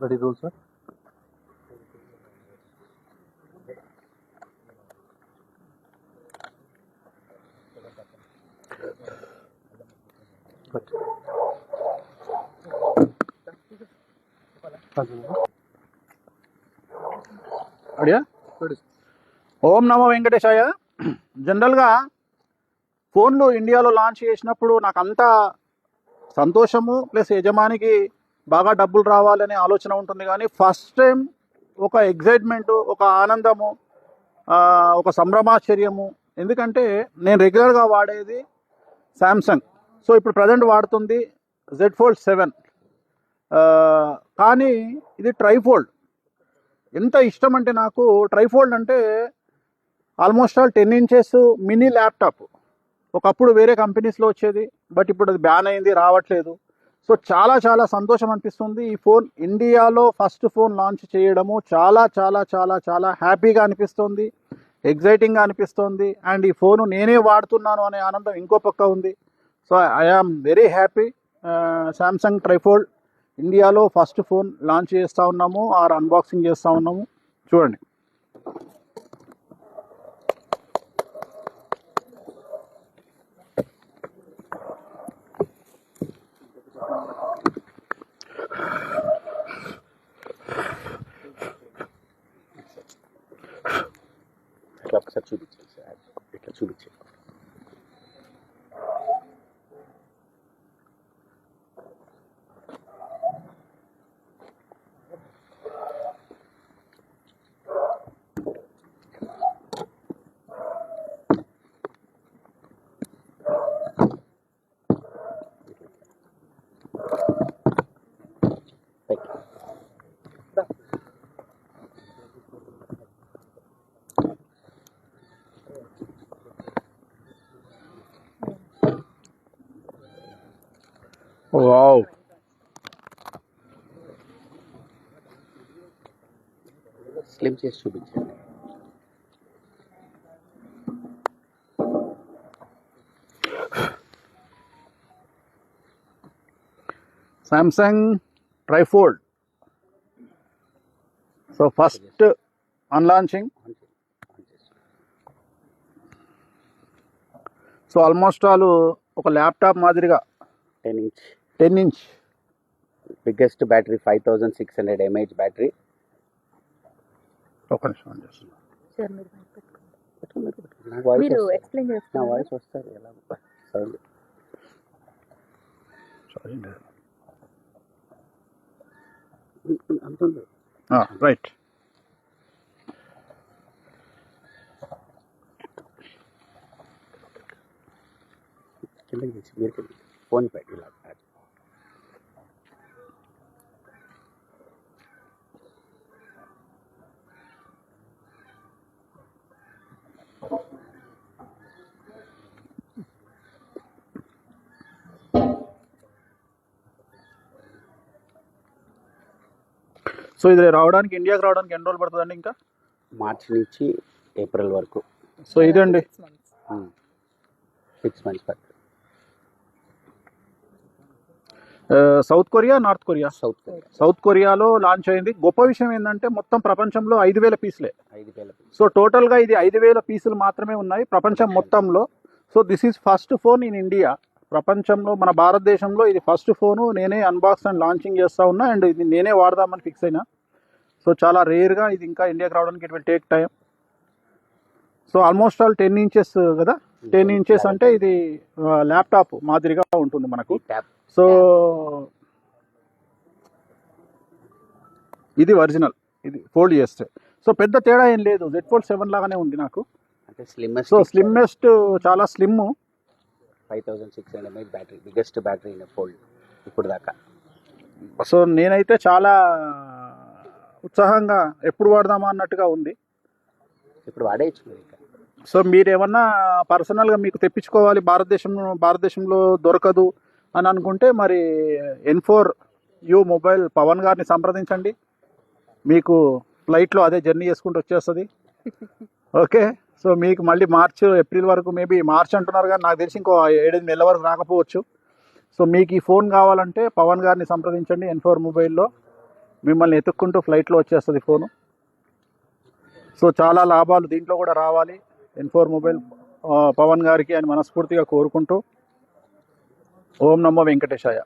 Ready roll, sir. అడియా ఓం నమో వెంకటేశాయ. జనరల్గా ఫోన్లు ఇండియాలో లాంచ్ చేసినప్పుడు నాకు అంతా సంతోషము ప్లస్ యజమానికి బాగా డబ్బులు రావాలనే ఆలోచన ఉంటుంది. కానీ ఫస్ట్ టైం ఒక ఎగ్జైట్మెంట్, ఒక ఆనందము, ఒక సంభ్రమాశ్చర్యము. ఎందుకంటే నేను రెగ్యులర్గా వాడేది శాంసంగ్. సో ఇప్పుడు ప్రజెంట్ వాడుతుంది జెడ్ ఫోల్డ్ 7. కానీ ఇది ట్రైఫోల్డ్. ఎంత ఇష్టం అంటే నాకు ట్రైఫోల్డ్ అంటే almost all 10 inches mini laptop. ఒకప్పుడు వేరే కంపెనీస్లో వచ్చేది, బట్ ఇప్పుడు అది బ్యాన్ అయింది, రావట్లేదు. సో చాలా చాలా సంతోషం అనిపిస్తుంది. ఈ ఫోన్ ఇండియాలో ఫస్ట్ ఫోన్ లాంచ్ చేయడము చాలా చాలా చాలా చాలా హ్యాపీగా అనిపిస్తుంది, ఎగ్జైటింగ్గా అనిపిస్తుంది. అండ్ ఈ ఫోను నేనే వాడుతున్నాను అనే ఆనందం ఇంకో పక్క ఉంది. So I am very happy. Samsung trifold ఇండియాలో ఫస్ట్ ఫోన్ లాంచ్ చేస్తూ ఉన్నాము, ఆర్ అన్బాక్సింగ్ చేస్తూ ఉన్నాము. చూడండి. ఒకసారి చూపించండి సార్, ఇట్లా చూపించండి. వావ్, స్లిమ్ చేసి చూపించండి. Samsung trifold. సో ఫస్ట్ అన్లాంచింగ్. సో ఆల్మోస్ట్ ఆల్ ఒక ల్యాప్టాప్ మాదిరిగా 10 inch biggest battery 5600 mAh battery. ఒక నిమిషం ఆన్ చేస్తున్నా. నా వాయిస్ వస్తుంది ఎలా సౌండ్. Sorry అంతుంది right. కిందకి తెచ్చి మీరు ఫోన్ పెట్టి ఇలా సో ఇది రావడానికి, ఇండియాకి రావడానికి ఎన్ని రోజులు పడుతుందండి? ఇంకా మార్చి నుంచి ఏప్రిల్ వరకు. సో ఇదండి 6 months పడుతుంది. South Korea, north Korea? South కొరియాలో లాంచ్ అయింది. గొప్ప విషయం ఏంటంటే మొత్తం ప్రపంచంలో 5000 పీసులే. 5000. సో టోటల్గా ఇది 5000 పీసులు మాత్రమే ఉన్నాయి ప్రపంచం మొత్తంలో. So this is first phone in India. ప్రపంచంలో, మన భారతదేశంలో ఇది ఫస్ట్ ఫోను. నేనే అన్బాక్స్ అండ్ లాంచింగ్ చేస్తూ ఉన్నా, అండ్ ఇది నేనే వాడదామని ఫిక్స్ అయినా. సో చాలా రేర్గా ఇది ఇంకా ఇండియాకి రావడానికి it will take time. So almost all 10 inches కదా. 10 ఇంచెస్ అంటే ఇది ల్యాప్టాప్ మాదిరిగా ఉంటుంది మనకు. సో ఇది ఒరిజినల్, ఇది ఫోల్డ్ చేస్తే. సో పెద్ద తేడా ఏం లేదు, జెడ్ ఫోల్డ్ 7 లాగానే ఉంది నాకు. సో స్లిమ్మెస్ట్, చాలా slim. 5600 mAh battery, biggest battery in fold ఇప్పుడు దాకా. సో నేనైతే చాలా ఉత్సాహంగా ఎప్పుడు వాడదామా అన్నట్టుగా ఉంది. ఇప్పుడు వాడేయచ్చు. సో మీరు ఏమన్నా పర్సనల్గా మీకు తెప్పించుకోవాలి, భారతదేశంలో దొరకదు అని అనుకుంటే మరి N4U మొబైల్ పవన్ గారిని సంప్రదించండి. మీకు ఫ్లైట్లో అదే జర్నీ చేసుకుంటూ వచ్చేస్తుంది. ఓకే. సో మీకు మళ్ళీ మార్చ్, ఏప్రిల్ వరకు, మేబీ మార్చ్ అంటున్నారు కానీ నాకు తెలిసి ఇంకో 7 నెలల వరకు రాకపోవచ్చు. సో మీకు ఈ ఫోన్ కావాలంటే పవన్ గారిని సంప్రదించండి. N4 మొబైల్లో మిమ్మల్ని ఎత్తుక్కుంటూ ఫ్లైట్లో వచ్చేస్తుంది ఫోను. సో చాలా లాభాలు దీంట్లో కూడా రావాలి N4 మొబైల్ పవన్ గారికి అని మనస్ఫూర్తిగా కోరుకుంటూ ఓం నమో వెంకటేశాయ.